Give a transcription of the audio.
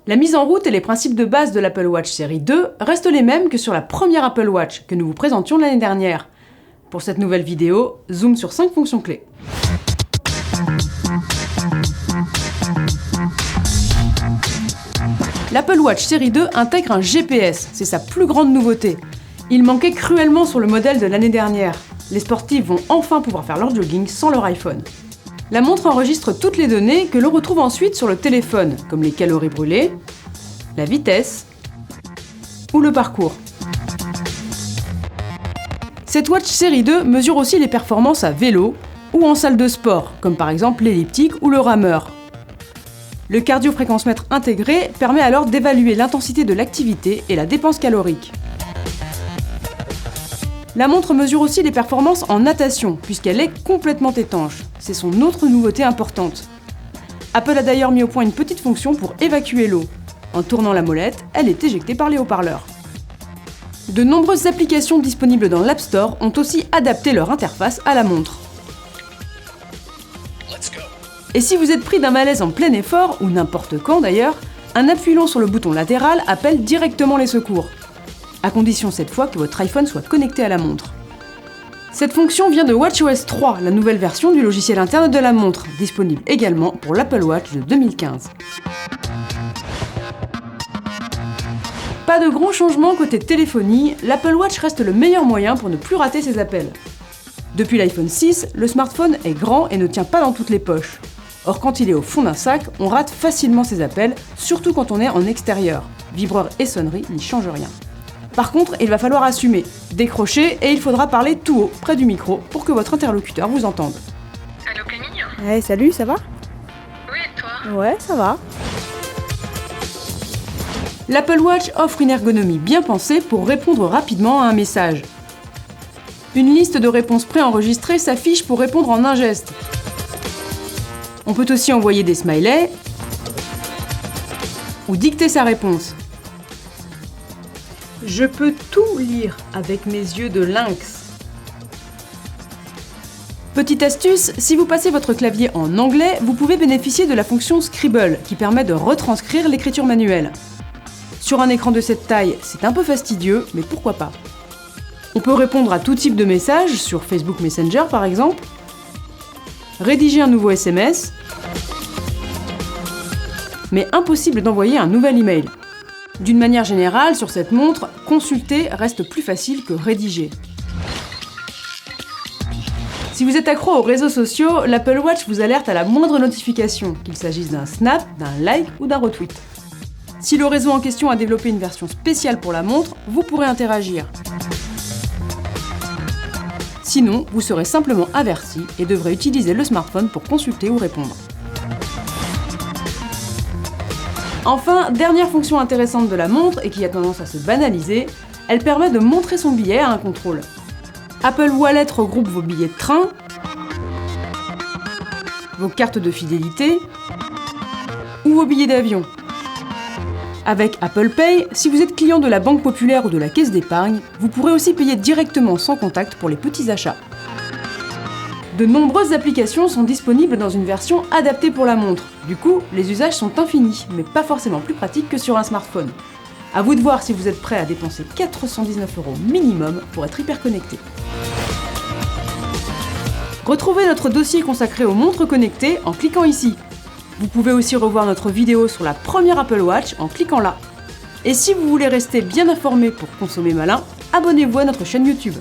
La mise en route et les principes de base de l'Apple Watch série 2 restent les mêmes que sur la première Apple Watch que nous vous présentions l'année dernière. Pour cette nouvelle vidéo, zoom sur 5 fonctions clés. L'Apple Watch série 2 intègre un GPS, c'est sa plus grande nouveauté. Il manquait cruellement sur le modèle de l'année dernière. Les sportifs vont enfin pouvoir faire leur jogging sans leur iPhone. La montre enregistre toutes les données que l'on retrouve ensuite sur le téléphone, comme les calories brûlées, la vitesse ou le parcours. Cette Watch série 2 mesure aussi les performances à vélo ou en salle de sport, comme par exemple l'elliptique ou le rameur. Le cardio-fréquence-mètre intégré permet alors d'évaluer l'intensité de l'activité et la dépense calorique. La montre mesure aussi les performances en natation, puisqu'elle est complètement étanche. C'est son autre nouveauté importante. Apple a d'ailleurs mis au point une petite fonction pour évacuer l'eau. En tournant la molette, elle est éjectée par les haut-parleurs. De nombreuses applications disponibles dans l'App Store ont aussi adapté leur interface à la montre. Et si vous êtes pris d'un malaise en plein effort, ou n'importe quand d'ailleurs, un appui long sur le bouton latéral appelle directement les secours. À condition cette fois que votre iPhone soit connecté à la montre. Cette fonction vient de watchOS 3, la nouvelle version du logiciel interne de la montre, disponible également pour l'Apple Watch de 2015. Pas de gros changements côté téléphonie, l'Apple Watch reste le meilleur moyen pour ne plus rater ses appels. Depuis l'iPhone 6, le smartphone est grand et ne tient pas dans toutes les poches. Or quand il est au fond d'un sac, on rate facilement ses appels, surtout quand on est en extérieur. Vibreur et sonnerie n'y changent rien. Par contre, il va falloir assumer, décrocher et il faudra parler tout haut, près du micro, pour que votre interlocuteur vous entende. Allô Camille ? Hey, salut, ça va? Oui, et toi ? Ouais, ça va. L'Apple Watch offre une ergonomie bien pensée pour répondre rapidement à un message. Une liste de réponses préenregistrées s'affiche pour répondre en un geste. On peut aussi envoyer des smileys ou dicter sa réponse. Je peux tout lire avec mes yeux de lynx. Petite astuce, si vous passez votre clavier en anglais, vous pouvez bénéficier de la fonction Scribble qui permet de retranscrire l'écriture manuelle. Sur un écran de cette taille, c'est un peu fastidieux, mais pourquoi pas. On peut répondre à tout type de messages, sur Facebook Messenger par exemple, rédiger un nouveau SMS, mais impossible d'envoyer un nouvel email. D'une manière générale, sur cette montre, consulter reste plus facile que rédiger. Si vous êtes accro aux réseaux sociaux, l'Apple Watch vous alerte à la moindre notification, qu'il s'agisse d'un snap, d'un like ou d'un retweet. Si le réseau en question a développé une version spéciale pour la montre, vous pourrez interagir. Sinon, vous serez simplement averti et devrez utiliser le smartphone pour consulter ou répondre. Enfin, dernière fonction intéressante de la montre et qui a tendance à se banaliser, elle permet de montrer son billet à un contrôle. Apple Wallet regroupe vos billets de train, vos cartes de fidélité ou vos billets d'avion. Avec Apple Pay, si vous êtes client de la Banque Populaire ou de la Caisse d'épargne, vous pourrez aussi payer directement sans contact pour les petits achats. De nombreuses applications sont disponibles dans une version adaptée pour la montre. Du coup, les usages sont infinis, mais pas forcément plus pratiques que sur un smartphone. À vous de voir si vous êtes prêt à dépenser 419 € minimum pour être hyper connecté. Retrouvez notre dossier consacré aux montres connectées en cliquant ici. Vous pouvez aussi revoir notre vidéo sur la première Apple Watch en cliquant là. Et si vous voulez rester bien informé pour consommer malin, abonnez-vous à notre chaîne YouTube.